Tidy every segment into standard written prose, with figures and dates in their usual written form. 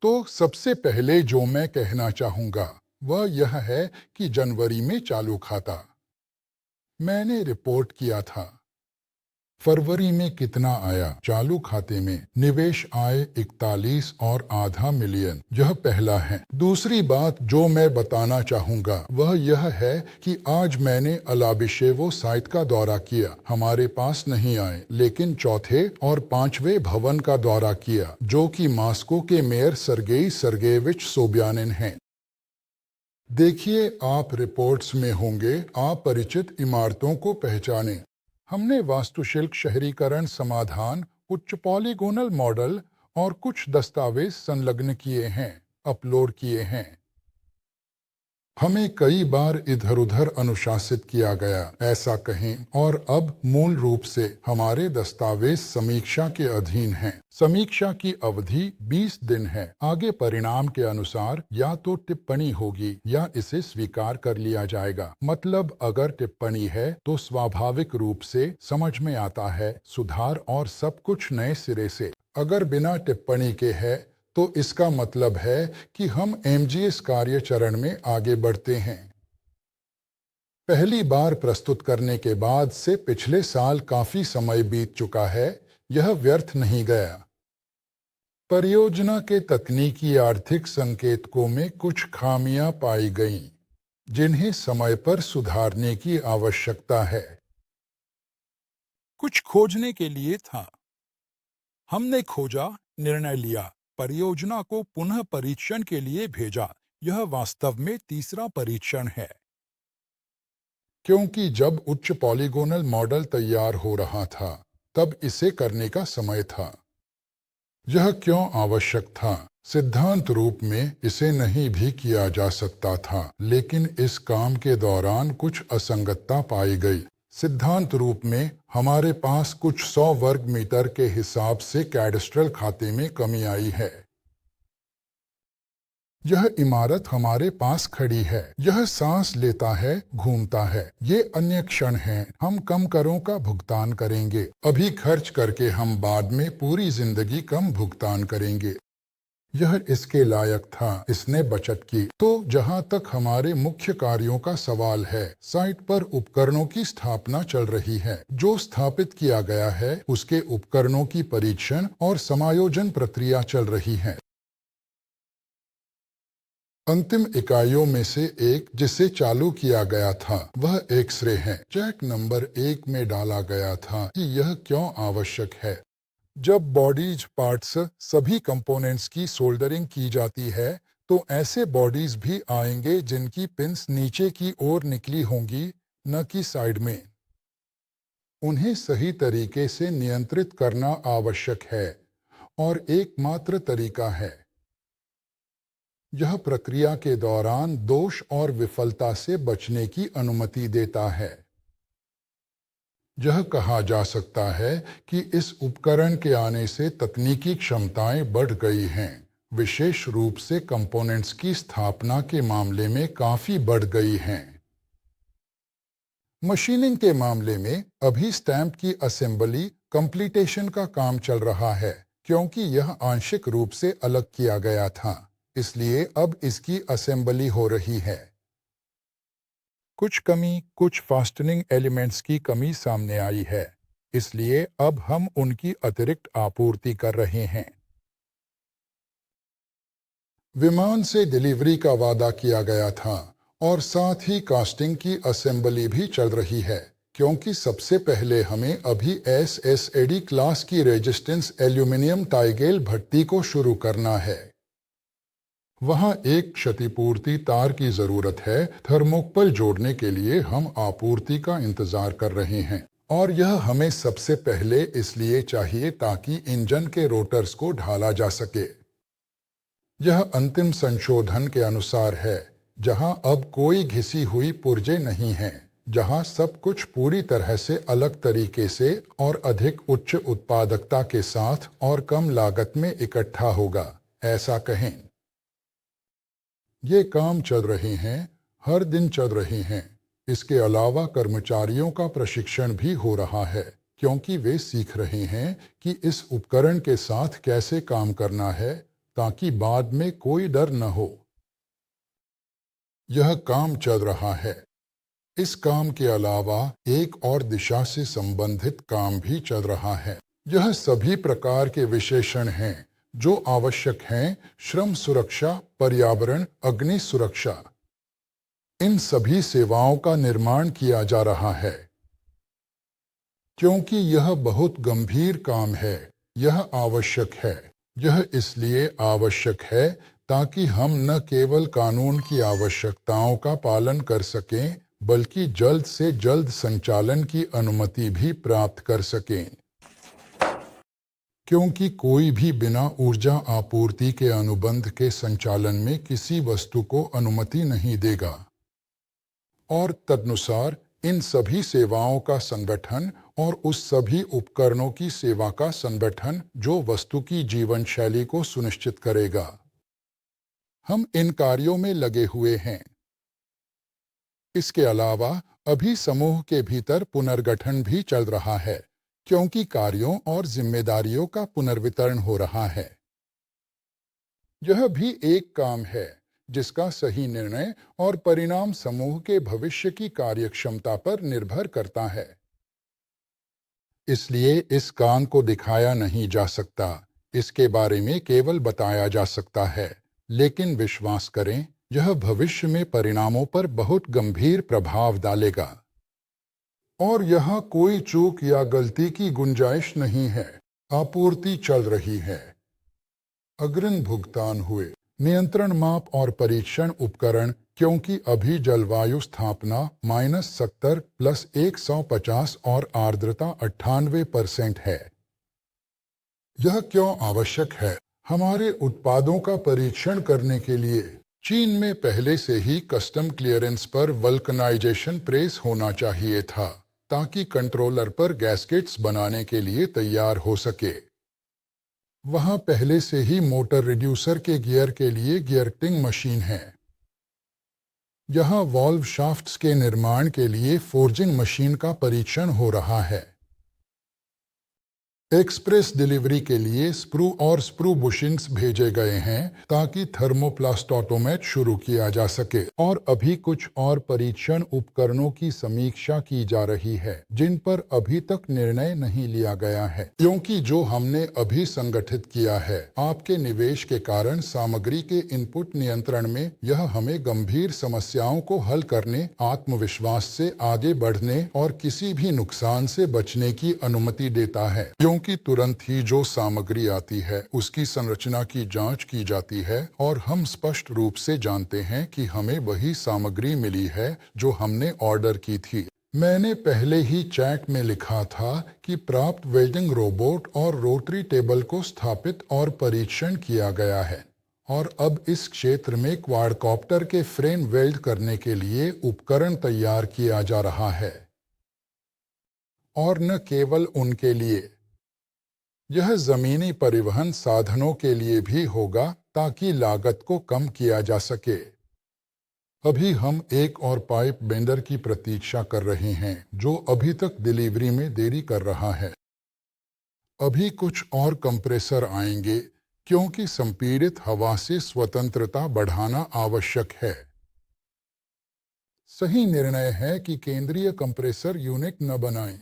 तो सबसे पहले जो मैं कहना चाहूँगा वह यह है कि जनवरी में चालू खाता मैंने रिपोर्ट किया था। फरवरी में कितना आया? चालू खाते में निवेश आय 41.5 मिलियन। यह पहला है। दूसरी बात जो मैं बताना चाहूँगा वह यह है कि आज मैंने अलाबिशेवो साइट का दौरा किया। हमारे पास नहीं आए, लेकिन चौथे और पांचवें भवन का दौरा किया, जो कि मॉस्को के मेयर सर्गेई सर्गेविच सोब्यानिन हैं। देखिए, आप रिपोर्ट्स में होंगे। आप परिचित इमारतों को पहचानें। हमने वास्तुशिल्प, शहरीकरण समाधान, उच्च पॉलीगोनल मॉडल और कुछ दस्तावेज संलग्न किए हैं, अपलोड किए हैं। हमें कई बार इधर उधर अनुशासित किया गया, ऐसा कहें, और अब मूल रूप से हमारे दस्तावेज समीक्षा के अधीन हैं। समीक्षा की अवधि 20 दिन है। आगे परिणाम के अनुसार या तो टिप्पणी होगी या इसे स्वीकार कर लिया जाएगा। मतलब अगर टिप्पणी है तो स्वाभाविक रूप से समझ में आता है सुधार और सब कुछ नए सिरे से। अगर बिना टिप्पणी के है तो इसका मतलब है कि हम एमजीएस कार्य चरण में आगे बढ़ते हैं। पहली बार प्रस्तुत करने के बाद से पिछले साल काफी समय बीत चुका है। यह व्यर्थ नहीं गया। परियोजना के तकनीकी आर्थिक संकेतकों में कुछ खामियां पाई गईं, जिन्हें समय पर सुधारने की आवश्यकता है। कुछ खोजने के लिए था। हमने खोजा, निर्णय लिया, परियोजना को पुनः परीक्षण के लिए भेजा। यह वास्तव में तीसरा परीक्षण है। क्योंकि जब उच्च पॉलीगोनल मॉडल तैयार हो रहा था, तब इसे करने का समय था। यह क्यों आवश्यक था? सिद्धांत रूप में इसे नहीं भी किया जा सकता था, लेकिन इस काम के दौरान कुछ असंगतता पाई गई। सिद्धांत रूप में हमारे पास कुछ 100 वर्ग मीटर के हिसाब से कैडस्ट्रल खाते में कमी आई है। यह इमारत हमारे पास खड़ी है। यह सांस लेता है, घूमता है। ये अन्य क्षण हैं। हम कम करों का भुगतान करेंगे। अभी खर्च करके हम बाद में पूरी जिंदगी कम भुगतान करेंगे। यह इसके लायक था। इसने बचत की। तो जहां तक हमारे मुख्य कार्यों का सवाल है, साइट पर उपकरणों की स्थापना चल रही है। जो स्थापित किया गया है उसके उपकरणों की परीक्षण और समायोजन प्रक्रिया चल रही है। अंतिम इकाइयों में से एक जिसे चालू किया गया था वह एक्सरे है। चेक नंबर 1 में डाला गया था कि यह क्यों आवश्यक है। जब बॉडीज पार्ट्स सभी कंपोनेंट्स की सोल्डरिंग की जाती है तो ऐसे बॉडीज भी आएंगे जिनकी पिंस नीचे की ओर निकली होंगी, न कि साइड में। उन्हें सही तरीके से नियंत्रित करना आवश्यक है और एकमात्र तरीका है। यह प्रक्रिया के दौरान दोष और विफलता से बचने की अनुमति देता है। यह कहा जा सकता है कि इस उपकरण के आने से तकनीकी क्षमताएं बढ़ गई हैं, विशेष रूप से कंपोनेंट्स की स्थापना के मामले में काफी बढ़ गई हैं। मशीनिंग के मामले में अभी स्टैंप की असेंबली कंप्लीटेशन का काम चल रहा है, क्योंकि यह आंशिक रूप से अलग किया गया था, इसलिए अब इसकी असेंबली हो रही है। कुछ फास्टनिंग एलिमेंट्स की कमी सामने आई है, इसलिए अब हम उनकी अतिरिक्त आपूर्ति कर रहे हैं। विमान से डिलीवरी का वादा किया गया था और साथ ही कास्टिंग की असेंबली भी चल रही है, क्योंकि सबसे पहले हमें अभी SSAD क्लास की रेजिस्टेंस एल्यूमिनियम टाइगेल भट्टी को शुरू करना है। वहां एक क्षतिपूर्ति तार की जरूरत है। थर्मोकोपल जोड़ने के लिए हम आपूर्ति का इंतजार कर रहे हैं, और यह हमें सबसे पहले इसलिए चाहिए ताकि इंजन के रोटर्स को ढाला जा सके। यह अंतिम संशोधन के अनुसार है, जहां अब कोई घिसी हुई पुर्जे नहीं है, जहां सब कुछ पूरी तरह से अलग तरीके से और अधिक उच्च उत्पादकता के साथ और कम लागत में इकट्ठा होगा, ऐसा कहें। ये काम चल रहे हैं, हर दिन चल रहे हैं। इसके अलावा कर्मचारियों का प्रशिक्षण भी हो रहा है, क्योंकि वे सीख रहे हैं कि इस उपकरण के साथ कैसे काम करना है, ताकि बाद में कोई डर न हो। यह काम चल रहा है। इस काम के अलावा एक और दिशा से संबंधित काम भी चल रहा है। यह सभी प्रकार के विशेषण हैं जो आवश्यक हैं श्रम सुरक्षा, पर्यावरण, अग्नि सुरक्षा। इन सभी सेवाओं का निर्माण किया जा रहा है। क्योंकि यह बहुत गंभीर काम है, यह आवश्यक है। यह इसलिए आवश्यक है ताकि हम न केवल कानून की आवश्यकताओं का पालन कर सकें, बल्कि जल्द से जल्द संचालन की अनुमति भी प्राप्त कर सकें। क्योंकि कोई भी बिना ऊर्जा आपूर्ति के अनुबंध के संचालन में किसी वस्तु को अनुमति नहीं देगा। और तदनुसार इन सभी सेवाओं का संगठन और उस सभी उपकरणों की सेवा का संगठन जो वस्तु की जीवन शैली को सुनिश्चित करेगा। हम इन कार्यों में लगे हुए हैं। इसके अलावा अभी समूह के भीतर पुनर्गठन भी चल रहा है, क्योंकि कार्यों और जिम्मेदारियों का पुनर्वितरण हो रहा है। यह भी एक काम है जिसका सही निर्णय और परिणाम समूह के भविष्य की कार्यक्षमता पर निर्भर करता है। इसलिए इस काम को दिखाया नहीं जा सकता, इसके बारे में केवल बताया जा सकता है, लेकिन विश्वास करें, यह भविष्य में परिणामों पर बहुत गंभीर प्रभाव डालेगा। और यहाँ कोई चूक या गलती की गुंजाइश नहीं है। आपूर्ति चल रही है। अग्रिम भुगतान हुए। नियंत्रण माप और परीक्षण उपकरण, क्योंकि अभी जलवायु स्थापना -70 + 150 और आर्द्रता 98% है। यह क्यों आवश्यक है? हमारे उत्पादों का परीक्षण करने के लिए चीन में पहले से ही कस्टम क्लियरेंस पर वल्कनाइजेशन प्रेस होना चाहिए था, ताकि कंट्रोलर पर गैस्केट्स बनाने के लिए तैयार हो सके। वहां पहले से ही मोटर रिड्यूसर के गियर के लिए गियरटिंग मशीन है। यहाँ वॉल्व शाफ्ट्स के निर्माण के लिए फोर्जिंग मशीन का परीक्षण हो रहा है। एक्सप्रेस डिलीवरी के लिए स्प्रू और स्प्रू बुशिंग्स भेजे गए हैं ताकि थर्मोप्लास्ट ऑटोमेट शुरू किया जा सके। और अभी कुछ और परीक्षण उपकरणों की समीक्षा की जा रही है जिन पर अभी तक निर्णय नहीं लिया गया है, क्योंकि जो हमने अभी संगठित किया है आपके निवेश के कारण सामग्री के इनपुट नियंत्रण में, यह हमें गंभीर समस्याओं को हल करने, आत्मविश्वास से आगे बढ़ने और किसी भी नुकसान से बचने की अनुमति देता है। क्योंकि तुरंत ही जो सामग्री आती है उसकी संरचना की जांच की जाती है और हम स्पष्ट रूप से जानते हैं कि हमें वही सामग्री मिली है जो हमने ऑर्डर की थी। मैंने पहले ही चैट में लिखा था कि प्राप्त वेल्डिंग रोबोट और रोटरी टेबल को स्थापित और परीक्षण किया गया है और अब इस क्षेत्र में क्वाडकॉप्टर के फ्रेम वेल्ड करने के लिए उपकरण तैयार किया जा रहा है। और न केवल उनके लिए, यह जमीनी परिवहन साधनों के लिए भी होगा ताकि लागत को कम किया जा सके। अभी हम एक और पाइप बेंडर की प्रतीक्षा कर रहे हैं जो अभी तक डिलीवरी में देरी कर रहा है। अभी कुछ और कंप्रेसर आएंगे क्योंकि संपीड़ित हवा से स्वतंत्रता बढ़ाना आवश्यक है। सही निर्णय है कि केंद्रीय कंप्रेसर यूनिट न बनाएं।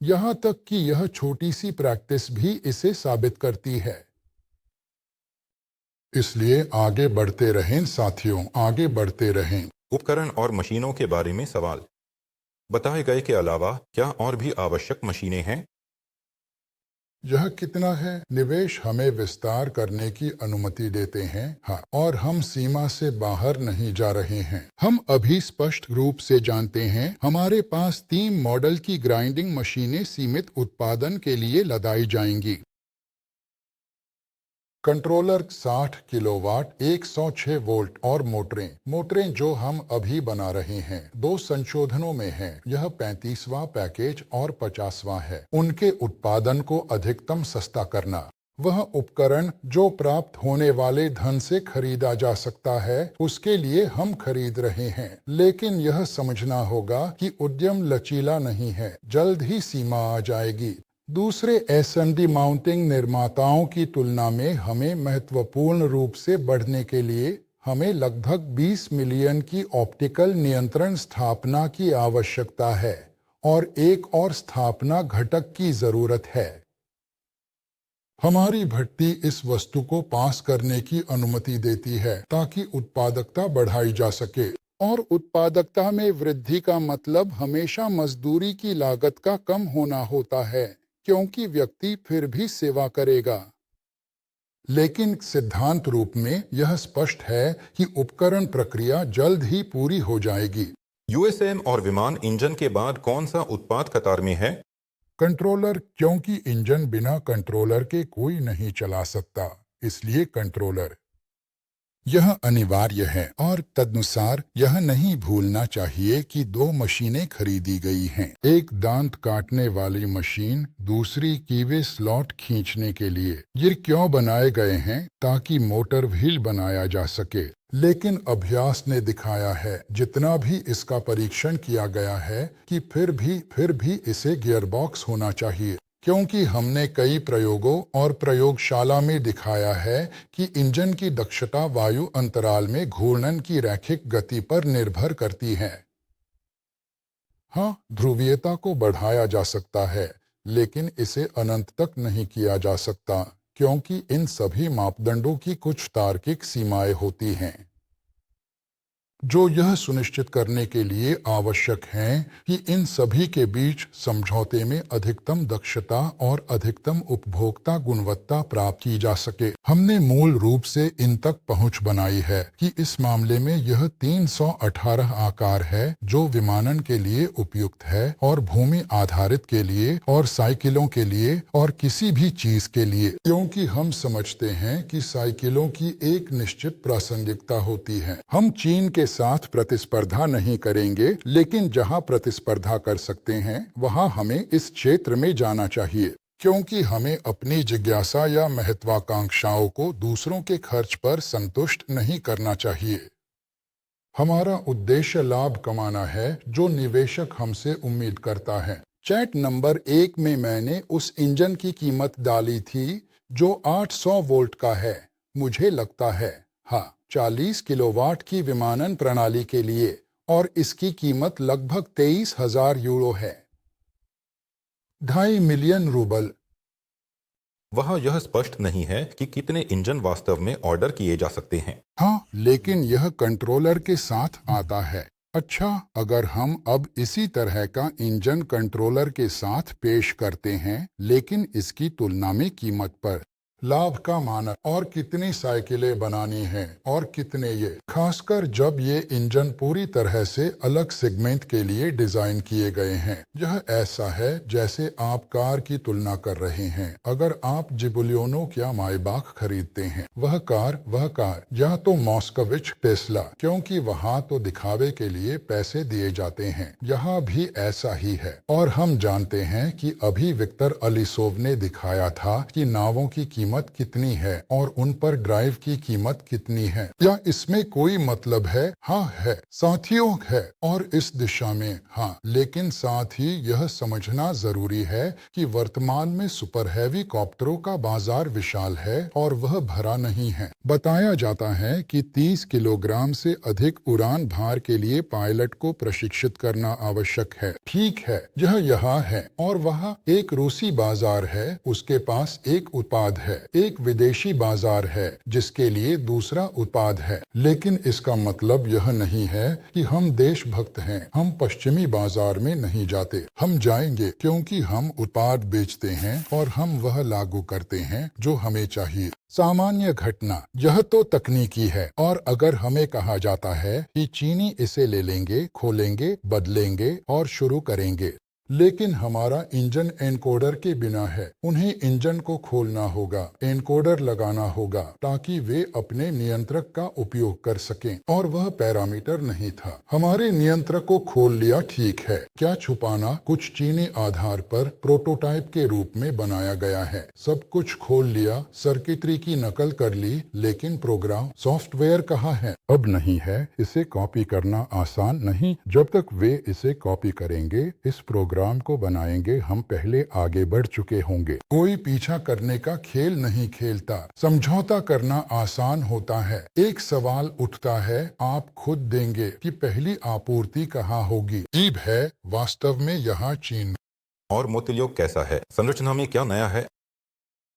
यहाँ तक कि यह छोटी सी प्रैक्टिस भी इसे साबित करती है। इसलिए आगे बढ़ते रहें साथियों, आगे बढ़ते रहें। उपकरण और मशीनों के बारे में सवाल। बताए गए के अलावा क्या और भी आवश्यक मशीनें हैं? यह कितना है? निवेश हमें विस्तार करने की अनुमति देते हैं, हाँ, और हम सीमा से बाहर नहीं जा रहे हैं। हम अभी स्पष्ट रूप से जानते हैं हमारे पास 3 मॉडल की ग्राइंडिंग मशीनें सीमित उत्पादन के लिए लगाई जाएंगी। कंट्रोलर 60 किलोवाट, 106 वोल्ट और मोटरें जो हम अभी बना रहे हैं 2 संशोधनों में हैं। यह 35वां पैकेज और 50वां है। उनके उत्पादन को अधिकतम सस्ता करना। वह उपकरण जो प्राप्त होने वाले धन से खरीदा जा सकता है उसके लिए हम खरीद रहे हैं, लेकिन यह समझना होगा कि उद्यम लचीला नहीं है। जल्द ही सीमा आ जाएगी दूसरे एसएमडी माउंटिंग निर्माताओं की तुलना में हमें महत्वपूर्ण रूप से बढ़ने के लिए हमें लगभग 20 मिलियन की ऑप्टिकल नियंत्रण स्थापना की आवश्यकता है और एक और स्थापना घटक की जरूरत है। हमारी भट्टी इस वस्तु को पास करने की अनुमति देती है ताकि उत्पादकता बढ़ाई जा सके, और उत्पादकता में वृद्धि का मतलब हमेशा मजदूरी की लागत का कम होना होता है, क्योंकि व्यक्ति फिर भी सेवा करेगा। लेकिन सिद्धांत रूप में यह स्पष्ट है कि उपकरण प्रक्रिया जल्द ही पूरी हो जाएगी। यूएसएम और विमान इंजन के बाद कौन सा उत्पाद कतार में है? कंट्रोलर, क्योंकि इंजन बिना कंट्रोलर के कोई नहीं चला सकता, इसलिए कंट्रोलर। यह अनिवार्य है और तदनुसार यह नहीं भूलना चाहिए कि दो मशीनें खरीदी गई हैं, एक दांत काटने वाली मशीन, दूसरी कीवे स्लॉट खींचने के लिए। ये क्यों बनाए गए हैं? ताकि मोटर व्हील बनाया जा सके। लेकिन अभ्यास ने दिखाया है, जितना भी इसका परीक्षण किया गया है, कि फिर भी इसे गियरबॉक्स होना चाहिए, क्योंकि हमने कई प्रयोगों और प्रयोगशाला में दिखाया है कि इंजन की दक्षता वायु अंतराल में घूर्णन की रैखिक गति पर निर्भर करती है। हाँ, ध्रुवीयता को बढ़ाया जा सकता है, लेकिन इसे अनंत तक नहीं किया जा सकता, क्योंकि इन सभी मापदंडों की कुछ तार्किक सीमाएं होती हैं, जो यह सुनिश्चित करने के लिए आवश्यक हैं कि इन सभी के बीच समझौते में अधिकतम दक्षता और अधिकतम उपभोक्ता गुणवत्ता प्राप्त की जा सके। हमने मूल रूप से इन तक पहुंच बनाई है कि इस मामले में यह 318 आकार है, जो विमानन के लिए उपयुक्त है और भूमि आधारित के लिए और साइकिलों के लिए और किसी भी चीज के लिए, क्योंकि हम समझते हैं कि साइकिलों की एक निश्चित प्रासंगिकता होती है। हम चीन के साथ प्रतिस्पर्धा नहीं करेंगे, लेकिन जहां प्रतिस्पर्धा कर सकते हैं वहां हमें इस क्षेत्र में जाना चाहिए, क्योंकि हमें अपनी जिज्ञासा या महत्वाकांक्षाओं को दूसरों के खर्च पर संतुष्ट नहीं करना चाहिए। हमारा उद्देश्य लाभ कमाना है, जो निवेशक हमसे उम्मीद करता है। चैट नंबर 1 में मैंने उस इंजन की कीमत डाली थी जो 800 वोल्ट का है। मुझे लगता है, हाँ, 40 किलोवाट की विमानन प्रणाली के लिए, और इसकी कीमत लगभग 23,000 यूरो है। 2.5 मिलियन रूबल। वहाँ यह स्पष्ट नहीं है कि कितने इंजन वास्तव में ऑर्डर किए जा सकते हैं। हाँ, लेकिन यह कंट्रोलर के साथ आता है। अच्छा, अगर हम अब इसी तरह का इंजन कंट्रोलर के साथ पेश करते हैं, लेकिन इसकी तुलना में कीमत पर, लाभ का मानक, और कितनी साइकिलें बनानी हैं और कितने ये, खासकर जब ये इंजन पूरी तरह से अलग सेगमेंट के लिए डिजाइन किए गए हैं। यह ऐसा है जैसे आप कार की तुलना कर रहे हैं। अगर आप जिबुलियोनो या माइबाख खरीदते हैं, वह कार या तो मॉस्कोविच टेस्ला, क्योंकि वहाँ तो दिखावे के लिए पैसे दिए जाते हैं। यहाँ भी ऐसा ही है, और हम जानते हैं कि अभी विक्टर अलीसोव ने दिखाया था कि नावों की कीमत कितनी है और उन पर ड्राइव की कीमत कितनी है। या इसमें कोई मतलब है? हाँ है, साथियों है, और इस दिशा में हाँ, लेकिन साथ ही यह समझना जरूरी है कि वर्तमान में सुपर हैवी कॉप्टरों का बाजार विशाल है और वह भरा नहीं है। बताया जाता है कि 30 किलोग्राम से अधिक उड़ान भार के लिए पायलट को प्रशिक्षित करना आवश्यक है। ठीक है, यह यहाँ है, और वहाँ एक रूसी बाजार है, उसके पास एक उत्पाद है, एक विदेशी बाजार है जिसके लिए दूसरा उत्पाद है। लेकिन इसका मतलब यह नहीं है कि हम देशभक्त हैं। हम पश्चिमी बाजार में नहीं जाते। हम जाएंगे क्योंकि हम उत्पाद बेचते हैं और हम वह लागू करते हैं जो हमें चाहिए। सामान्य घटना, यह तो तकनीकी है, और अगर हमें कहा जाता है कि चीनी इसे ले लेंगे, खोलेंगे, बदलेंगे और शुरू करेंगे, लेकिन हमारा इंजन एनकोडर के बिना है। उन्हें इंजन को खोलना होगा, एनकोडर लगाना होगा, ताकि वे अपने नियंत्रक का उपयोग कर सकें, और वह पैरामीटर नहीं था। हमारे नियंत्रक को खोल लिया, ठीक है, क्या छुपाना? कुछ चीनी आधार पर प्रोटोटाइप के रूप में बनाया गया है। सब कुछ खोल लिया, सर्किटरी की नकल कर ली, लेकिन प्रोग्राम सॉफ्टवेयर कहाँ है? अब नहीं है। इसे कॉपी करना आसान नहीं। जब तक वे इसे कॉपी करेंगे, इस प्रोग्राम प्रोग्राम को बनाएंगे हम पहले आगे बढ़ चुके होंगे। कोई पीछा करने का खेल नहीं खेलता। समझौता करना आसान होता है। एक सवाल उठता है, आप खुद देंगे कि पहली आपूर्ति कहाँ होगी? अजीब है, वास्तव में यहाँ चीन। और मूल्योग कैसा है? संरचना में क्या नया है?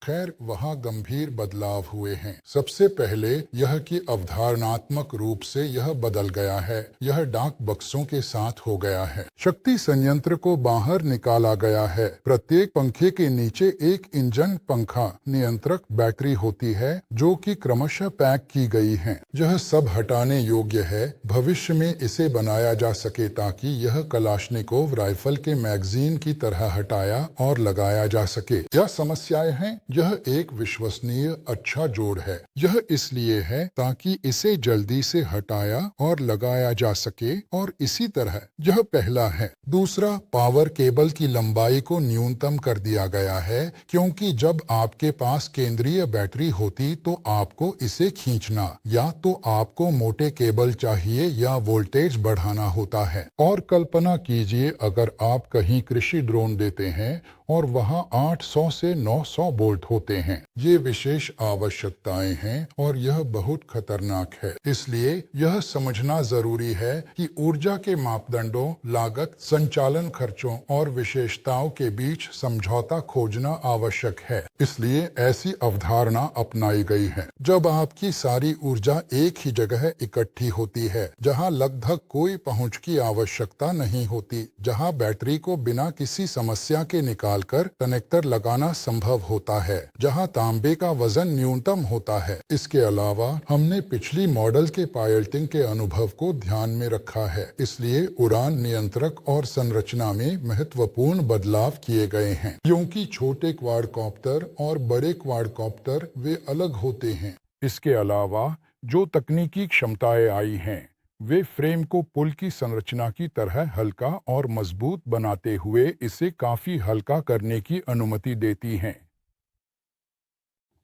खैर, वहाँ गंभीर बदलाव हुए हैं। सबसे पहले यह कि अवधारणात्मक रूप से यह बदल गया है। यह डाक बक्सों के साथ हो गया है। शक्ति संयंत्र को बाहर निकाला गया है। प्रत्येक पंखे के नीचे एक इंजन पंखा नियंत्रक बैटरी होती है जो कि क्रमशः पैक की गई है। यह सब हटाने योग्य है। भविष्य में इसे बनाया जा सके ताकि यह कलाशनिकोव राइफल के मैगजीन की तरह हटाया और लगाया जा सके। यह समस्याएं हैं। यह एक विश्वसनीय अच्छा जोड़ है। यह इसलिए है ताकि इसे जल्दी से हटाया और लगाया जा सके और इसी तरह यह पहला है। दूसरा, पावर केबल की लंबाई को न्यूनतम कर दिया गया है क्योंकि जब आपके पास केंद्रीय बैटरी होती तो आपको इसे खींचना या तो आपको मोटे केबल चाहिए या वोल्टेज बढ़ाना होता है। और कल्पना कीजिए अगर आप कहीं कृषि ड्रोन देते हैं और वहां 800 से 900 वोल्ट होते हैं। ये विशेष आवश्यकताएं हैं और यह बहुत खतरनाक है। इसलिए यह समझना जरूरी है कि ऊर्जा के मापदंडों, लागत, संचालन खर्चों और विशेषताओं के बीच समझौता खोजना आवश्यक है। इसलिए ऐसी अवधारणा अपनाई गई है जब आपकी सारी ऊर्जा एक ही जगह इकट्ठी होती है, जहां लगभग कोई पहुंच की आवश्यकता नहीं होती, जहां बैटरी को बिना किसी समस्या के निकालकर कनेक्टर लगाना संभव होता है, जहां तांबे का वजन न्यूनतम होता है। इसके अलावा हमने पिछली मॉडल के पायलटिंग के अनुभव को ध्यान में रखा है। इसलिए उड़ान नियंत्रक और संरचना में महत्वपूर्ण बदलाव किए गए हैं क्योंकि छोटे क्वाडकॉप्टर और बड़े क्वाडकॉप्टर वे अलग होते हैं। इसके अलावा जो तकनीकी क्षमताएं आई हैं वे फ्रेम को पुल की संरचना की तरह हल्का और मजबूत बनाते हुए इसे काफी हल्का करने की अनुमति देती हैं।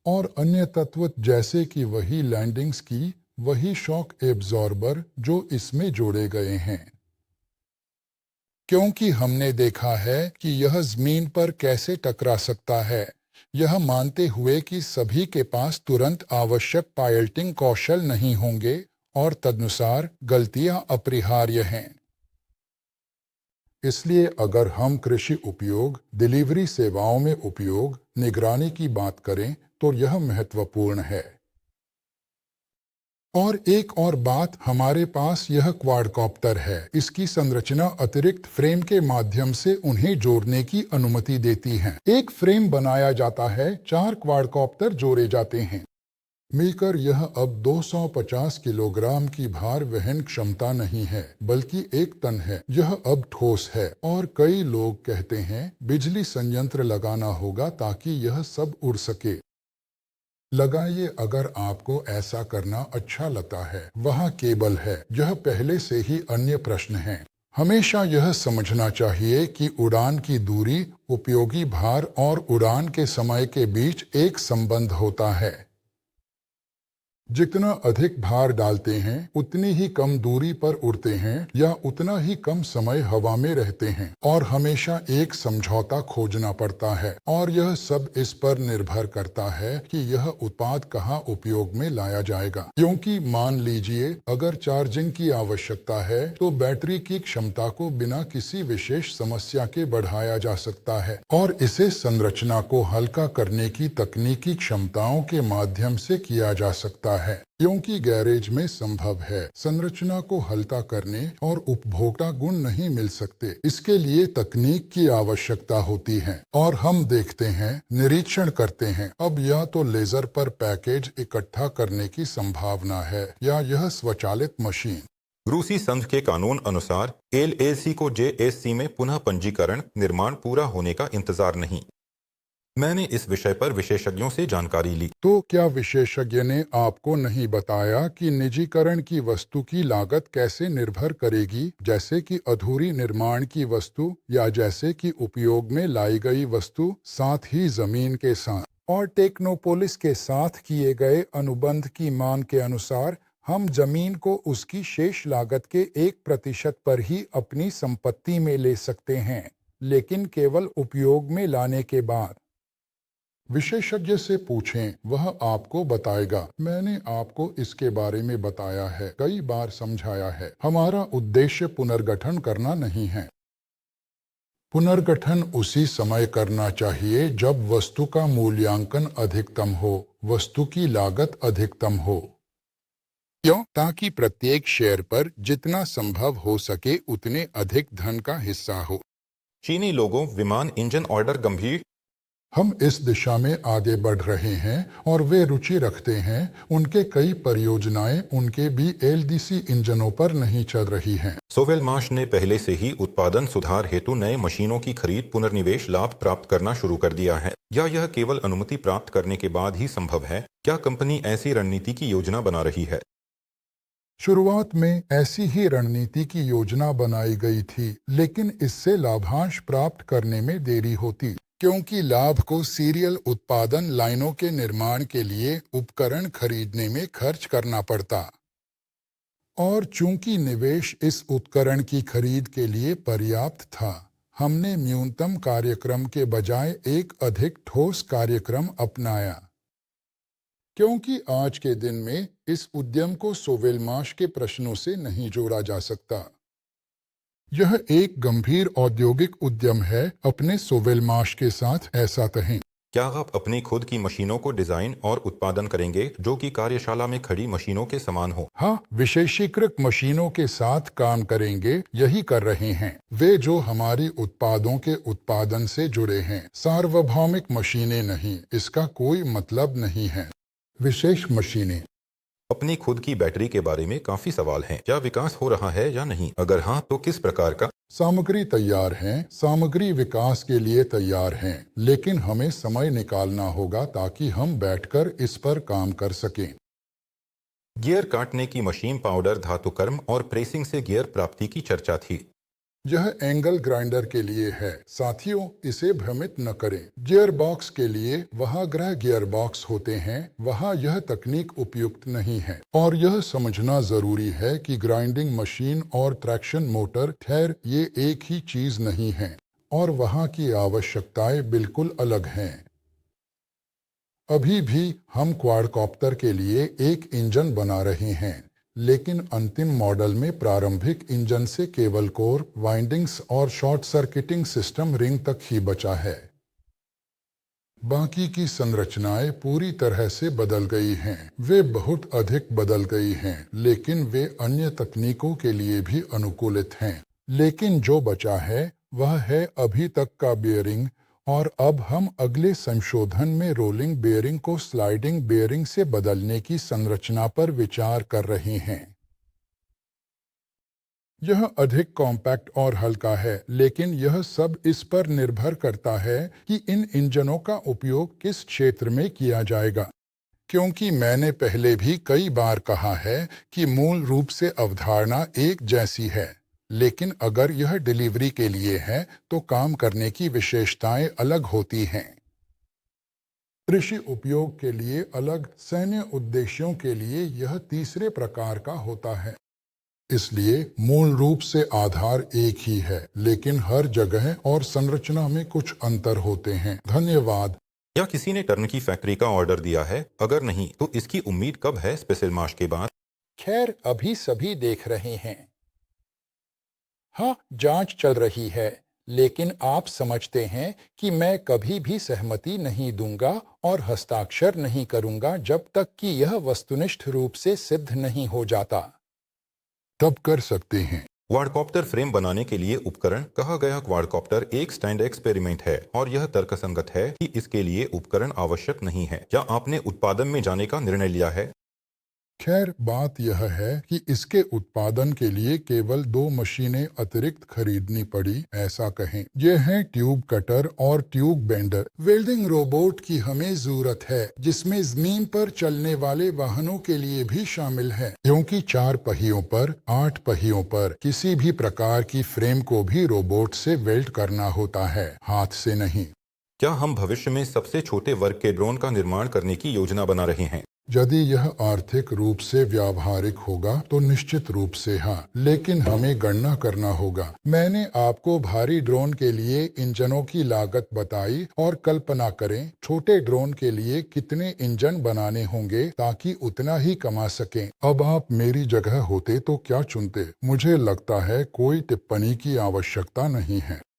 और अन्य तत्व जैसे कि वही लैंडिंग्स की, वही शॉक एब्जॉर्बर जो इसमें जोड़े गए हैं। क्योंकि हमने देखा है कि यह जमीन पर कैसे टकरा सकता है, यह मानते हुए कि सभी के पास तुरंत आवश्यक पायलटिंग कौशल नहीं होंगे और तदनुसार गलतियां अपरिहार्य हैं। इसलिए अगर हम कृषि उपयोग, डिलीवरी सेवाओं में उपयोग, निगरानी की बात करें तो यह महत्वपूर्ण है। और एक और बात, हमारे पास यह क्वाडकॉप्टर है। इसकी संरचना अतिरिक्त फ्रेम के माध्यम से उन्हें जोड़ने की अनुमति देती है। एक फ्रेम बनाया जाता है, 4 क्वाडकॉप्टर जोड़े जाते हैं। मिलकर यह अब 250 किलोग्राम की भार वहन क्षमता नहीं है बल्कि 1 टन है। यह अब ठोस है और कई लोग कहते हैं बिजली संयंत्र लगाना होगा ताकि यह सब उड़ सके। लगाइए अगर आपको ऐसा करना अच्छा लगता है। वहाँ केबल है। यह पहले से ही अन्य प्रश्न है। हमेशा यह समझना चाहिए कि उड़ान की दूरी, उपयोगी भार और उड़ान के समय के बीच एक संबंध होता है। जितना अधिक भार डालते हैं उतनी ही कम दूरी पर उड़ते हैं या उतना ही कम समय हवा में रहते हैं और हमेशा एक समझौता खोजना पड़ता है। और यह सब इस पर निर्भर करता है कि यह उत्पाद कहाँ उपयोग में लाया जाएगा। क्योंकि मान लीजिए अगर चार्जिंग की आवश्यकता है तो बैटरी की क्षमता को बिना किसी विशेष समस्या के बढ़ाया जा सकता है और इसे संरचना को हल्का करने की तकनीकी क्षमताओं के माध्यम से किया जा सकता है। क्योंकि गैरेज में संभव है, संरचना को हल्का करने और उपभोक्ता गुण नहीं मिल सकते। इसके लिए तकनीक की आवश्यकता होती है और हम देखते हैं, निरीक्षण करते हैं। अब या तो लेजर पर पैकेज इकट्ठा करने की संभावना है या यह स्वचालित मशीन। रूसी संघ के कानून अनुसार LLC को JSC में पुनः पंजीकरण निर्माण पूरा होने का इंतजार नहीं। मैंने इस विषय पर विशेषज्ञों से जानकारी ली। तो क्या विशेषज्ञ ने आपको नहीं बताया कि निजीकरण की वस्तु की लागत कैसे निर्भर करेगी, जैसे कि अधूरी निर्माण की वस्तु या जैसे कि उपयोग में लाई गई वस्तु, साथ ही जमीन के साथ? और टेक्नोपोलिस के साथ किए गए अनुबंध की मांग के अनुसार हम जमीन को उसकी शेष लागत के 1% पर ही अपनी संपत्ति में ले सकते हैं। लेकिन केवल उपयोग में लाने के बाद। विशेषज्ञ से पूछें, वह आपको बताएगा। मैंने आपको इसके बारे में बताया है, कई बार समझाया है। हमारा उद्देश्य पुनर्गठन करना नहीं है। पुनर्गठन उसी समय करना चाहिए जब वस्तु का मूल्यांकन अधिकतम हो, वस्तु की लागत अधिकतम हो। क्यों? ताकि प्रत्येक शेयर पर जितना संभव हो सके उतने अधिक धन का हिस्सा हो। चीनी लोगों विमान इंजन ऑर्डर गंभीर। हम इस दिशा में आगे बढ़ रहे हैं और वे रुचि रखते हैं। उनके कई परियोजनाएं उनके भी एलडीसी इंजनों पर नहीं चल रही हैं। सोवेलमाश ने पहले से ही उत्पादन सुधार हेतु नए मशीनों की खरीद पुनर्निवेश लाभ प्राप्त करना शुरू कर दिया है। या यह केवल अनुमति प्राप्त करने के बाद ही संभव है? क्या कंपनी ऐसी रणनीति की योजना बना रही है? शुरुआत में ऐसी ही रणनीति की योजना बनाई गई थी, लेकिन इससे लाभांश प्राप्त करने में देरी होती, क्योंकि लाभ को सीरियल उत्पादन लाइनों के निर्माण के लिए उपकरण खरीदने में खर्च करना पड़ता। और चूंकि निवेश इस उपकरण की खरीद के लिए पर्याप्त था, हमने न्यूनतम कार्यक्रम के बजाय एक अधिक ठोस कार्यक्रम अपनाया। क्योंकि आज के दिन में इस उद्यम को सोवेलमाश के प्रश्नों से नहीं जोड़ा जा सकता। यह एक गंभीर औद्योगिक उद्यम है। अपने सोवेलमाश के साथ ऐसा कहें। क्या आप अपनी खुद की मशीनों को डिजाइन और उत्पादन करेंगे जो कि कार्यशाला में खड़ी मशीनों के समान हो? हाँ, विशेषीकृत मशीनों के साथ काम करेंगे, यही कर रहे हैं। वे जो हमारी उत्पादों के उत्पादन से जुड़े हैं, सार्वभौमिक मशीनें नहीं, इसका कोई मतलब नहीं है। विशेष मशीनें। अपनी खुद की बैटरी के बारे में काफी सवाल हैं। क्या विकास हो रहा है या नहीं? अगर हाँ, तो किस प्रकार का? सामग्री तैयार है, सामग्री विकास के लिए तैयार हैं, लेकिन हमें समय निकालना होगा ताकि हम बैठकर इस पर काम कर सकें। गियर काटने की मशीन, पाउडर, धातुकर्म और प्रेसिंग से गियर प्राप्ति की चर्चा थी। यह एंगल ग्राइंडर के लिए है। साथियों, इसे भ्रमित न करें। गियर बॉक्स के लिए वहाँ ग्रह गियर बॉक्स होते हैं, वहाँ यह तकनीक उपयुक्त नहीं है। और यह समझना जरूरी है कि ग्राइंडिंग मशीन और ट्रैक्शन मोटर, खैर, ये एक ही चीज नहीं है, और वहाँ की आवश्यकताएं बिल्कुल अलग हैं। अभी भी हम क्वाडकॉप्टर के लिए एक इंजन बना रहे हैं, लेकिन अंतिम मॉडल में प्रारंभिक इंजन से केवल कोर, वाइंडिंग्स और शॉर्ट सर्किटिंग सिस्टम रिंग तक ही बचा है। बाकी की संरचनाएं पूरी तरह से बदल गई हैं। वे बहुत अधिक बदल गई हैं, लेकिन वे अन्य तकनीकों के लिए भी अनुकूलित हैं। लेकिन जो बचा है वह है अभी तक का बेयरिंग, और अब हम अगले संशोधन में रोलिंग बेयरिंग को स्लाइडिंग बेयरिंग से बदलने की संरचना पर विचार कर रहे हैं। यह अधिक कॉम्पैक्ट और हल्का है, लेकिन यह सब इस पर निर्भर करता है कि इन इंजनों का उपयोग किस क्षेत्र में किया जाएगा। क्योंकि मैंने पहले भी कई बार कहा है कि मूल रूप से अवधारणा एक जैसी है, लेकिन अगर यह डिलीवरी के लिए है तो काम करने की विशेषताएं अलग होती हैं। कृषि उपयोग के लिए अलग, सैन्य उद्देश्यों के लिए यह तीसरे प्रकार का होता है। इसलिए मूल रूप से आधार एक ही है, लेकिन हर जगह और संरचना में कुछ अंतर होते हैं। धन्यवाद। क्या किसी ने टर्न की फैक्ट्री का ऑर्डर दिया है? अगर नहीं, तो इसकी उम्मीद कब है स्पेसिलमाश के बाद? खैर, अभी सभी देख रहे हैं। हाँ, जांच चल रही है, लेकिन आप समझते हैं कि मैं कभी भी सहमति नहीं दूंगा और हस्ताक्षर नहीं करूंगा जब तक कि यह वस्तुनिष्ठ रूप से सिद्ध नहीं हो जाता। तब कर सकते हैं। क्वाडकॉप्टर फ्रेम बनाने के लिए उपकरण। कहा गया क्वाडकॉप्टर एक स्टैंड एक्सपेरिमेंट है और यह तर्कसंगत है कि इसके लिए उपकरण आवश्यक नहीं है। क्या आपने उत्पादन में जाने का निर्णय लिया है? खैर, बात यह है कि इसके उत्पादन के लिए केवल 2 मशीनें अतिरिक्त खरीदनी पड़ी, ऐसा कहें। ये हैं ट्यूब कटर और ट्यूब बेंडर। वेल्डिंग रोबोट की हमें जरूरत है, जिसमें जमीन पर चलने वाले वाहनों के लिए भी शामिल है, क्योंकि 4 पहियों पर, 8 पहियों पर किसी भी प्रकार की फ्रेम को भी रोबोट से वेल्ड करना होता है, हाथ से नहीं। क्या हम भविष्य में सबसे छोटे वर्ग के ड्रोन का निर्माण करने की योजना बना रहे हैं? यदि यह आर्थिक रूप से व्यावहारिक होगा तो निश्चित रूप से हाँ, लेकिन हमें गणना करना होगा। मैंने आपको भारी ड्रोन के लिए इंजनों की लागत बताई और कल्पना करें छोटे ड्रोन के लिए कितने इंजन बनाने होंगे ताकि उतना ही कमा सकें। अब आप मेरी जगह होते तो क्या चुनते? मुझे लगता है कोई टिप्पणी की आवश्यकता नहीं है।